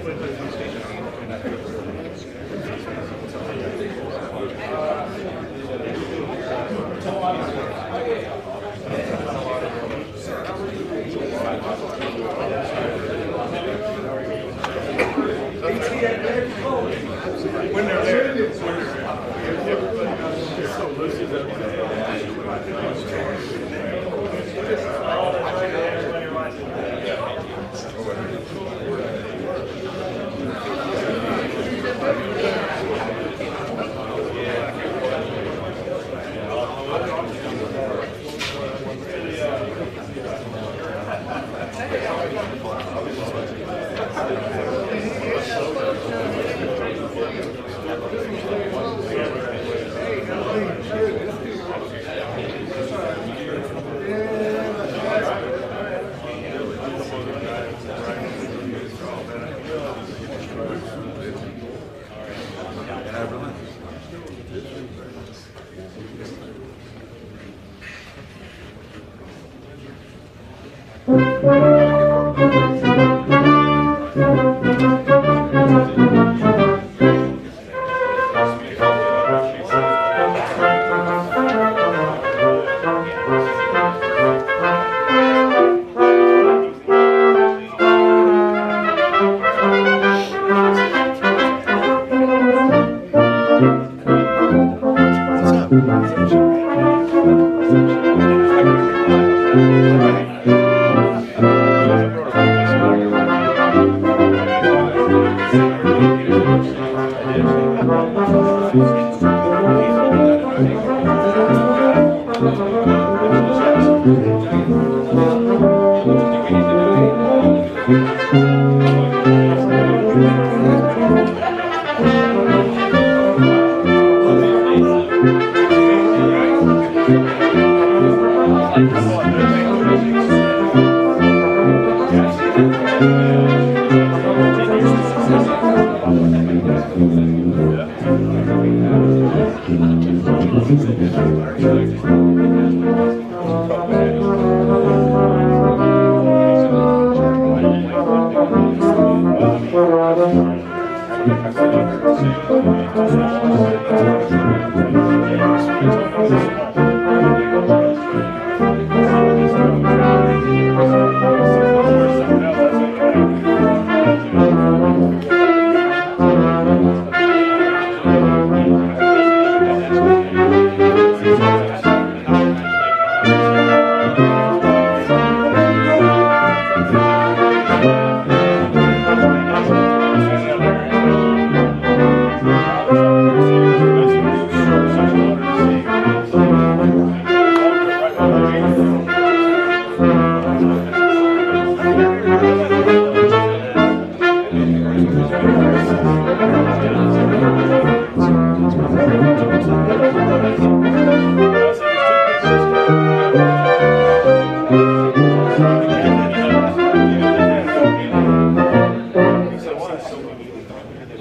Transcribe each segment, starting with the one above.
When they're there, so Lucy's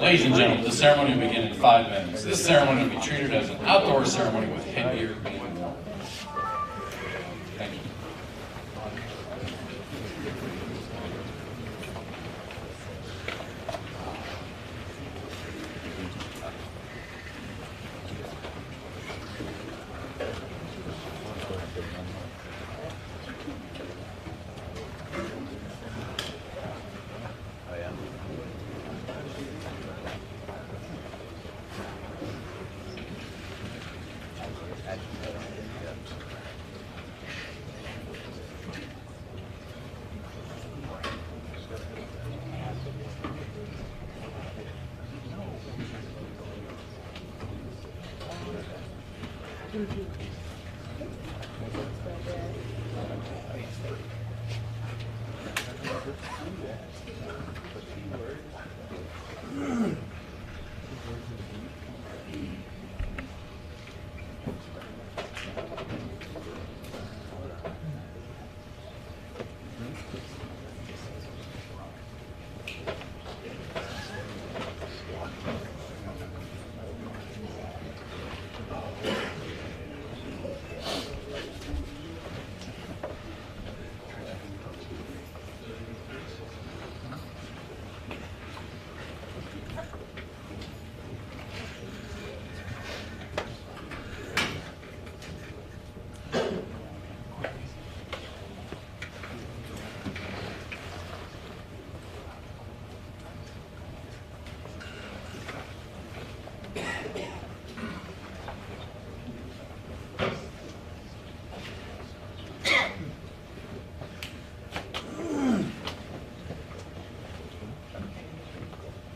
Ladies and gentlemen, the ceremony will begin in 5 minutes. This ceremony will be treated as an outdoor ceremony with headgear being worn. Thank you.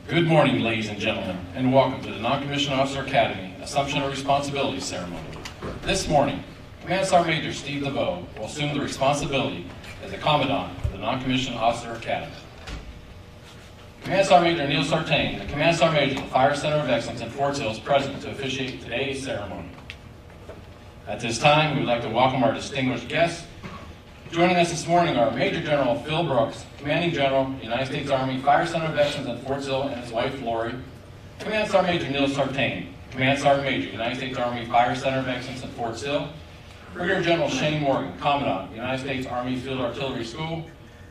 Good morning, ladies and gentlemen, and welcome to the Non-Commissioned Officer Academy Assumption of Responsibility Ceremony. This morning, Command Sergeant Major Steve DeVoe will assume the responsibility as the Commandant of the Non-Commissioned Officer Academy. Command Sergeant Major Neil Sartain, the Command Sergeant Major of the Fire Center of Excellence in Fort Sill, is present to officiate today's ceremony. At this time, we would like to welcome our distinguished guests. Joining us this morning are Major General Phil Brooks, Commanding General, United States Army Fire Center of Excellence in Fort Sill, and his wife Lori. Command Sergeant Major Neil Sartain, Command Sergeant Major, United States Army Fire Center of Excellence in Fort Sill. Brigadier General Shane Morgan, Commandant, United States Army Field Artillery School.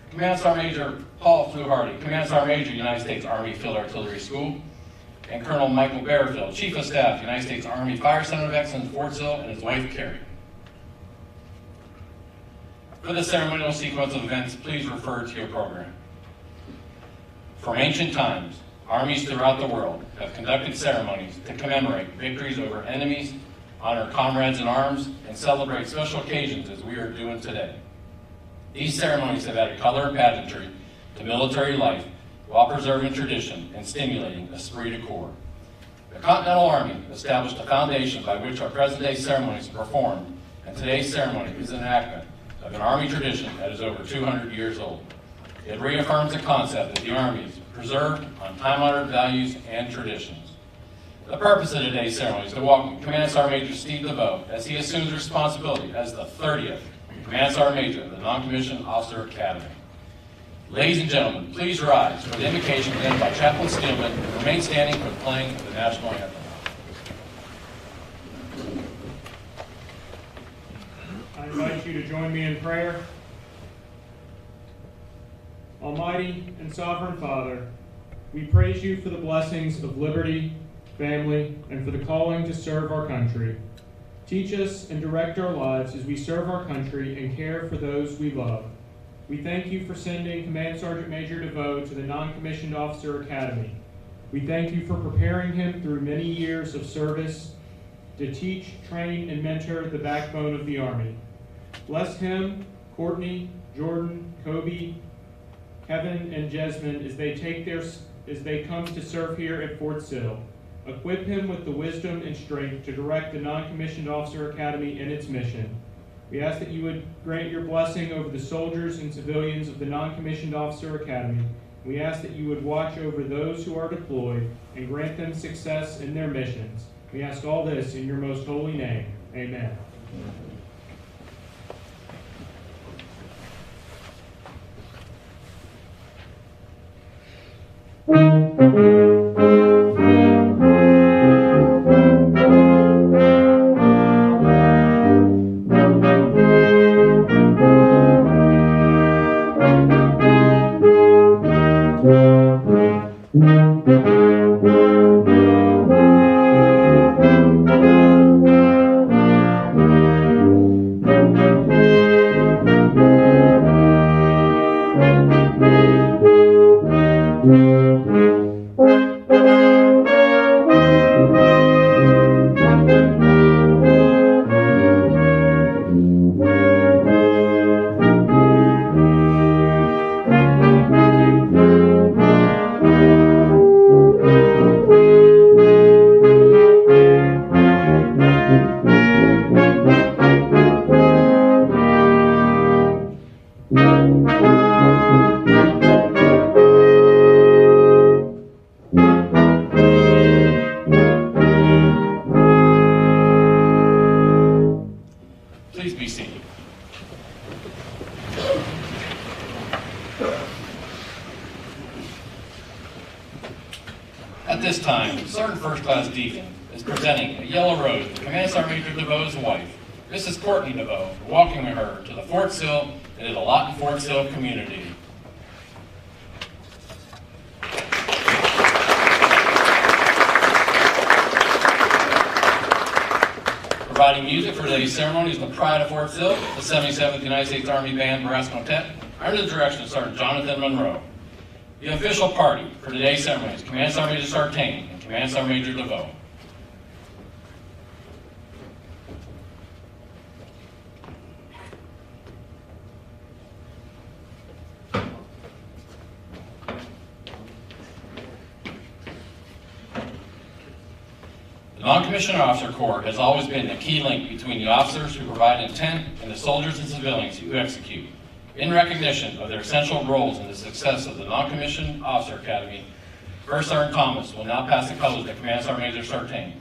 Command Sergeant Major Paul Fluharty, Command Sergeant Major, United States Army Field Artillery School. And Colonel Michael Bearfield, Chief of Staff, United States Army Fire Center of Excellence in Fort Sill, and his wife Carrie. For the ceremonial sequence of events, please refer to your program. From ancient times, armies throughout the world have conducted ceremonies to commemorate victories over enemies, honor comrades in arms, and celebrate special occasions as we are doing today. These ceremonies have added color and pageantry to military life while preserving tradition and stimulating esprit de corps. The Continental Army established a foundation by which our present-day ceremonies are performed, and today's ceremony is an enactment of an Army tradition that is over 200 years old. It reaffirms the concept that the Army is preserved on time-honored values and traditions. The purpose of today's ceremony is to welcome Command Sergeant Major Steve DeVoe as he assumes responsibility as the 30th Command Sergeant Major of the Non-Commissioned Officer Academy. Ladies and gentlemen, please rise for the invocation presented by Chaplain Steelman and remain standing for the playing of the National Anthem. I invite you to join me in prayer. Almighty and Sovereign Father, we praise you for the blessings of liberty, family, and for the calling to serve our country. Teach us and direct our lives as we serve our country and care for those we love. We thank you for sending Command Sergeant Major DeVoe to the Non-Commissioned Officer Academy. We thank you for preparing him through many years of service to teach, train, and mentor the backbone of the Army. Bless him, Courtney, Jordan, Kobe, Kevin, and Jasmine as they come to serve here at Fort Sill. Equip him with the wisdom and strength to direct the Non-Commissioned Officer Academy and its mission. We ask that you would grant your blessing over the soldiers and civilians of the Non-Commissioned Officer Academy. We ask that you would watch over those who are deployed and grant them success in their missions. We ask all this in your most holy name. Amen. Please be seated. At this time, Sergeant First Class Deacon is presenting a yellow rose to Command Sergeant Major DeVoe's wife, Mrs. Courtney DeVoe, welcoming her to the Fort Sill and to the Lawton Fort Sill community. Providing music for today's ceremony is the Pride of Fort Sill, the 77th United States Army Band Brass Quintet, under the direction of Sergeant Jonathan Monroe. The official party for today's ceremony is Command Sergeant Major Sartain and Command Sergeant Major DeVoe. The Non-Commissioned Officer Corps has always been the key link between the officers who provide intent and the soldiers and civilians who execute. In recognition of their essential roles in the success of the Non-Commissioned Officer Academy, First Sergeant Thomas will now pass the colors to Command Sergeant Major Sartain.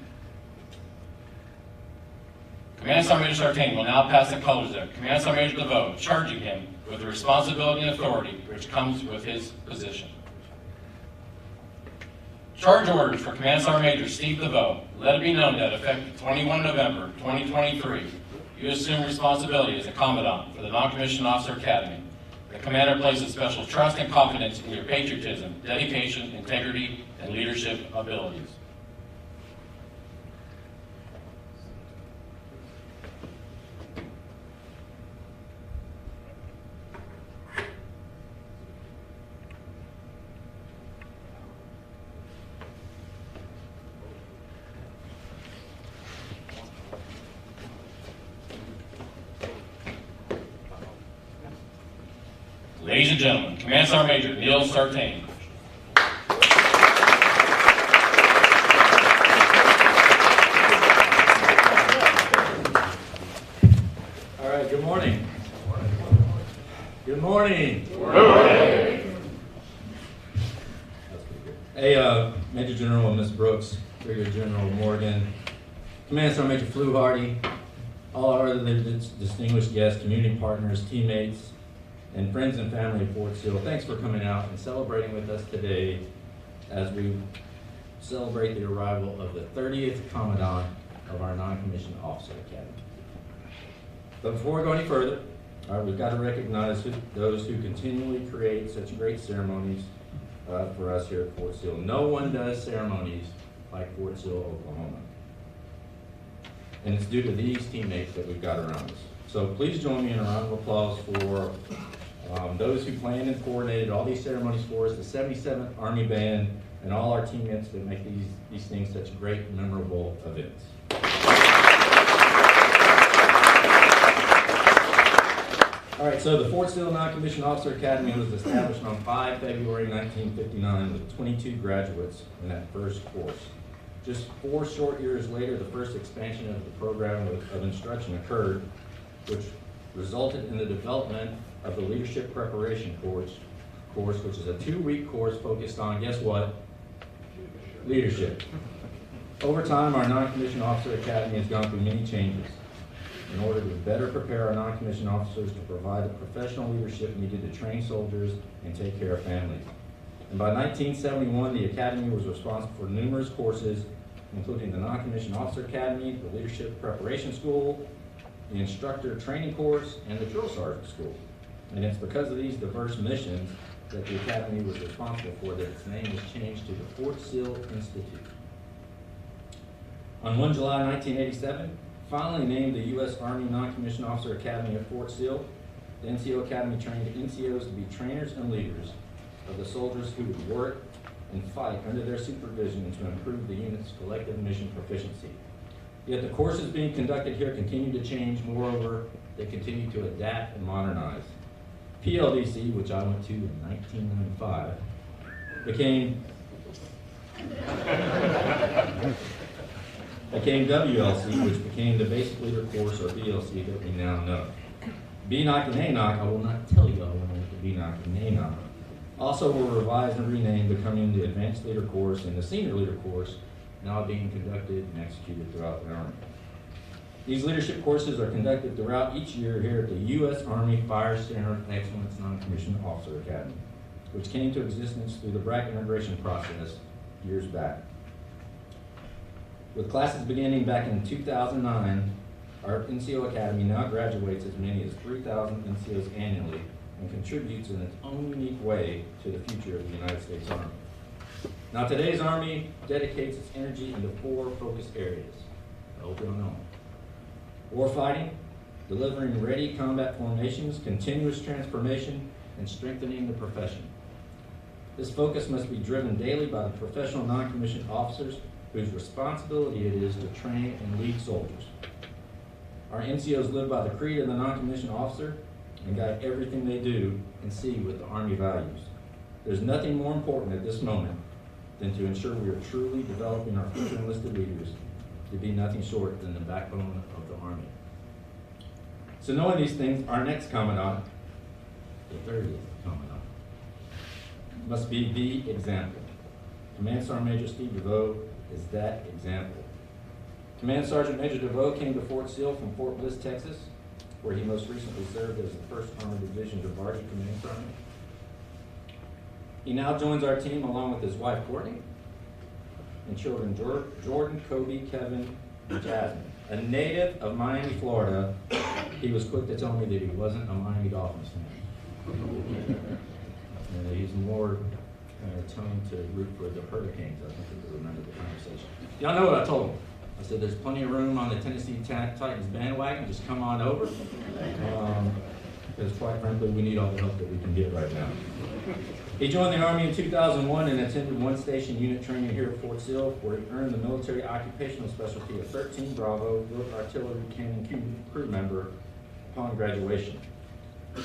Command Sergeant Major Sartain will now pass the colors to Command Sergeant Major DeVoe, charging him with the responsibility and authority which comes with his position. Charge orders for Command Sergeant Major Steve DeVoe. Let it be known that effective 21 November 2023, you assume responsibility as a Commandant for the Non-Commissioned Officer Academy. The Commander places special trust and confidence in your patriotism, dedication, integrity, and leadership abilities. Ladies and gentlemen, Command Sergeant Major Neil Sartain. All right, good morning. Good morning. Hey, Major General Miss Brooks, Brigadier General Morgan, Command Sergeant Major Fluharty, all our other distinguished guests, community partners, teammates, and friends and family of Fort Sill, thanks for coming out and celebrating with us today as we celebrate the arrival of the 30th Commandant of our Non-Commissioned Officer Academy. But before we go any further, we've got to recognize those who continually create such great ceremonies for us here at Fort Sill. No one does ceremonies like Fort Sill, Oklahoma. And it's due to these teammates that we've got around us. So please join me in a round of applause for those who planned and coordinated all these ceremonies for us, the 77th Army Band, and all our teammates that make these things such great, memorable events. All right, so the Fort Sill Non-Commissioned Officer Academy was established on 5 February 1959 with 22 graduates in that first course. Just 4 short years later, the first expansion of the program of instruction occurred, which resulted in the development of the Leadership Preparation course, which is a 2-week course focused on, guess what? Leadership. Over time, our Non-Commissioned Officer Academy has gone through many changes in order to better prepare our non-commissioned officers to provide the professional leadership needed to train soldiers and take care of families. And by 1971, the Academy was responsible for numerous courses, including the Non-Commissioned Officer Academy, the Leadership Preparation School, the Instructor Training Course, and the Drill Sergeant School. And it's because of these diverse missions that the Academy was responsible for that its name was changed to the Fort Sill Institute. On 1 July 1987, finally named the U.S. Army Non-Commissioned Officer Academy at Fort Sill, the NCO Academy trained NCOs to be trainers and leaders of the soldiers who would work and fight under their supervision to improve the unit's collective mission proficiency. Yet the courses being conducted here continue to change. Moreover, they continue to adapt and modernize. PLDC, which I went to in 1995, became WLC, which became the Basic Leader Course, or BLC, that we now know. BNOC and ANOC, I will not tell you all when I went to BNOC and ANOC, also were revised and renamed, becoming the Advanced Leader Course and the Senior Leader Course, now being conducted and executed throughout the Army. These leadership courses are conducted throughout each year here at the U.S. Army Fire Center of Excellence Non-Commissioned Officer Academy, which came to existence through the bracket integration process years back. With classes beginning back in 2009, our NCO Academy now graduates as many as 3,000 NCOs annually and contributes in its own unique way to the future of the United States Army. Now, today's Army dedicates its energy into 4 focus areas. I hope you don't know. Warfighting, delivering ready combat formations, continuous transformation, and strengthening the profession. This focus must be driven daily by the professional non-commissioned officers whose responsibility it is to train and lead soldiers. Our NCOs live by the creed of the non-commissioned officer and guide everything they do and see with the Army values. There's nothing more important at this moment than to ensure we are truly developing our future enlisted leaders to be nothing short than the backbone of the Army. So knowing these things, our next Commandant, the 30th Commandant, must be the example. Command Sergeant Major Steve DeVoe is that example. Command Sergeant Major DeVoe came to Fort Sill from Fort Bliss, Texas, where he most recently served as the 1st Armored Division Vargy Command Sergeant. He now joins our team along with his wife Courtney and children Jordan, Kobe, Kevin, and Jasmine. A native of Miami, Florida, he was quick to tell me that he wasn't a Miami Dolphins fan. He's more toned to root for the Hurricanes. I think you remember the conversation. Y'all know what I told him. I said, there's plenty of room on the Tennessee Titans bandwagon. Just come on over. Because quite frankly, we need all the help that we can get right now. He joined the Army in 2001 and attended one station unit training here at Fort Sill, where he earned the military occupational specialty of 13 Bravo Rook Artillery Cannon crew member upon graduation.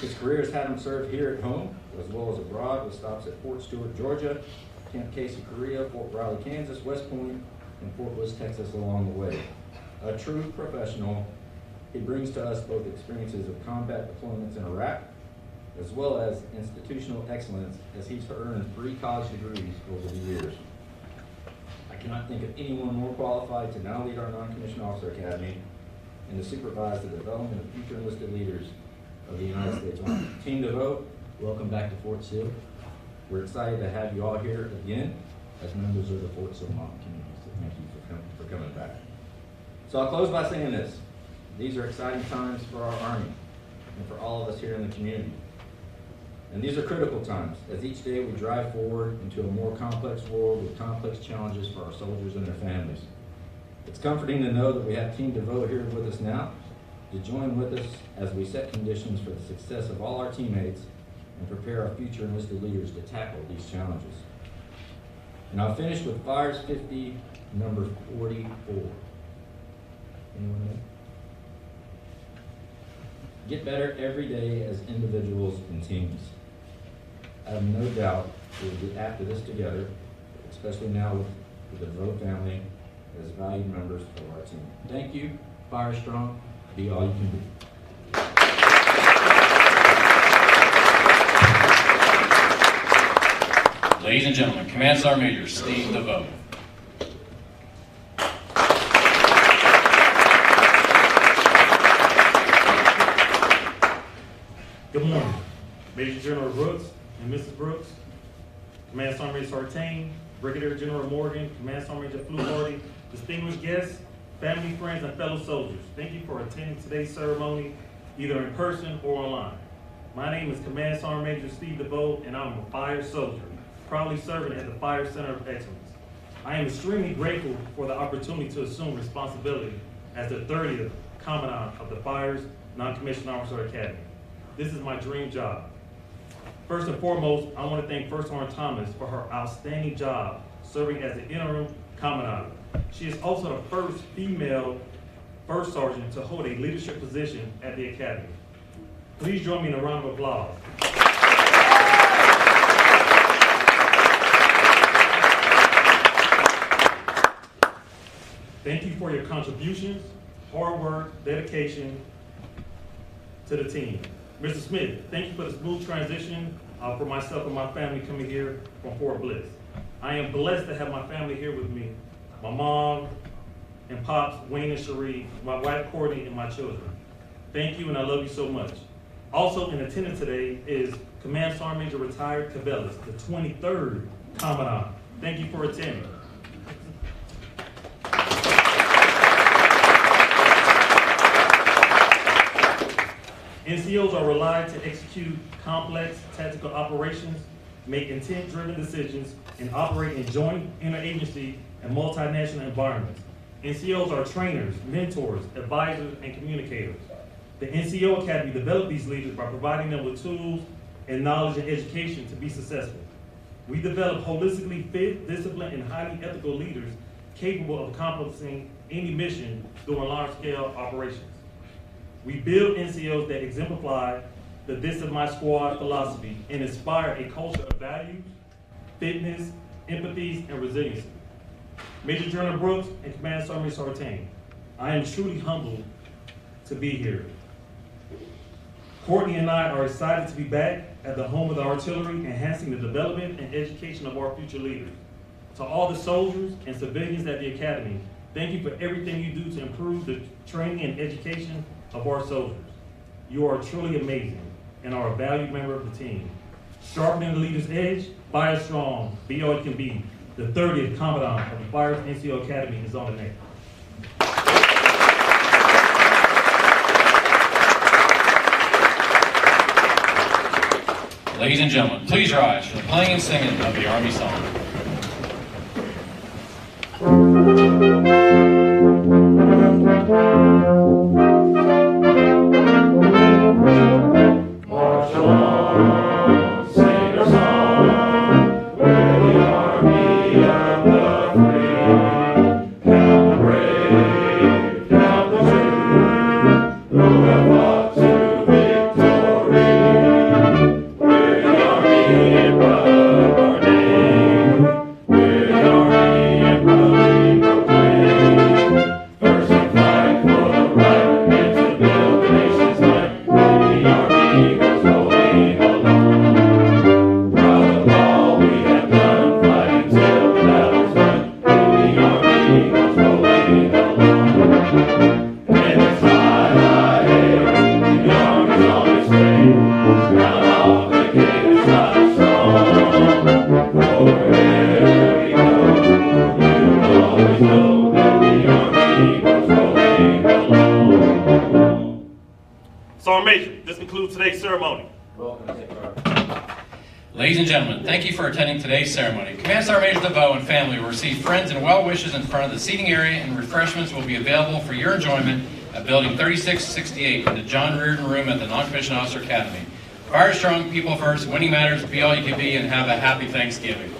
His career has had him serve here at home, as well as abroad, with stops at Fort Stewart, Georgia, Camp Casey, Korea, Fort Riley, Kansas, West Point, and Fort Bliss, Texas along the way. A true professional, he brings to us both experiences of combat deployments in Iraq, as well as institutional excellence, as he's earned 3 college degrees over the years. I cannot think of anyone more qualified to now lead our non-commissioned officer academy and to supervise the development of future enlisted leaders of the United States Army. Team DeVoe, welcome back to Fort Sill. We're excited to have you all here again as members of the Fort Sill Mountain community. So thank you for coming back. So I'll close by saying this. These are exciting times for our Army and for all of us here in the community. And these are critical times, as each day we drive forward into a more complex world with complex challenges for our soldiers and their families. It's comforting to know that we have Team DeVoe here with us now to join with us as we set conditions for the success of all our teammates and prepare our future enlisted leaders to tackle these challenges. And I'll finish with Fires 50, number 44. Anyone know? Get better every day as individuals and teams. I have no doubt we will get after this together, especially now with the DeVoe family as valued members of our team. Thank you. Fire strong. Be all you can be. Ladies and gentlemen, Command Sergeant Major Steve DeVoe. Good morning, Major General Brooks and Mrs. Brooks, Command Sergeant Major Sartain, Brigadier General Morgan, Command Sergeant Major Fluharty, distinguished guests, family, friends, and fellow soldiers. Thank you for attending today's ceremony, either in person or online. My name is Command Sergeant Major Steve DeVoe, and I'm a fire soldier, proudly serving at the Fire Center of Excellence. I am extremely grateful for the opportunity to assume responsibility as the 30th Commandant of the Fire's Non-Commissioned Officer Academy. This is my dream job. First and foremost, I want to thank First Sergeant Thomas for her outstanding job serving as the interim Commandant. She is also the first female First Sergeant to hold a leadership position at the Academy. Please join me in a round of applause. Thank you for your contributions, hard work, dedication to the team. Mr. Smith, thank you for the smooth transition for myself and my family coming here from Fort Bliss. I am blessed to have my family here with me, my mom and pops, Wayne and Cherie, my wife Courtney, and my children. Thank you, and I love you so much. Also in attendance today is Command Sergeant Major Retired Cabellas, the 23rd Commandant. Thank you for attending. NCOs are relied to execute complex tactical operations, make intent-driven decisions, and operate in joint, interagency, and multinational environments. NCOs are trainers, mentors, advisors, and communicators. The NCO Academy developed these leaders by providing them with tools and knowledge and education to be successful. We develop holistically fit, disciplined, and highly ethical leaders capable of accomplishing any mission during large-scale operations. We build NCOs that exemplify the "this is my squad" philosophy and inspire a culture of values, fitness, empathy, and resiliency. Major General Brooks and Command Sergeant Sartain, I am truly humbled to be here. Courtney and I are excited to be back at the home of the artillery, enhancing the development and education of our future leaders. To all the soldiers and civilians at the Academy, thank you for everything you do to improve the training and education of our soldiers. You are truly amazing and are a valued member of the team. Sharpening the leader's edge, fire strong, be all you can be. The 30th Commandant of the Fire NCOA Academy is on the neck. Ladies and gentlemen, please rise for the playing and singing of the Army song. March along, sing our song, we're the army of the free. Count the brave, count the true, who have fought to victory. We're the army and proud of our name. We're the army and proudly proclaim. First we fight for the right and to build the nation's might. The army goes rolling along. Proud of all we have done, fighting till the battle's won. The army goes rolling along. And it's high, hey, the army's on its way. Round off the gate, it's not strong. Wherever we go, you always know that the army goes rolling along. Sergeant Major, this concludes today's ceremony. Welcome to take our. Ladies and gentlemen, thank you for attending today's ceremony. Command Sergeant Major DeVoe and family will receive friends and well wishes in front of the seating area, and refreshments will be available for your enjoyment at Building 3668 in the John Reardon Room at the Non-Commissioned Officer Academy. Fire strong, people first, winning matters, be all you can be, and have a happy Thanksgiving.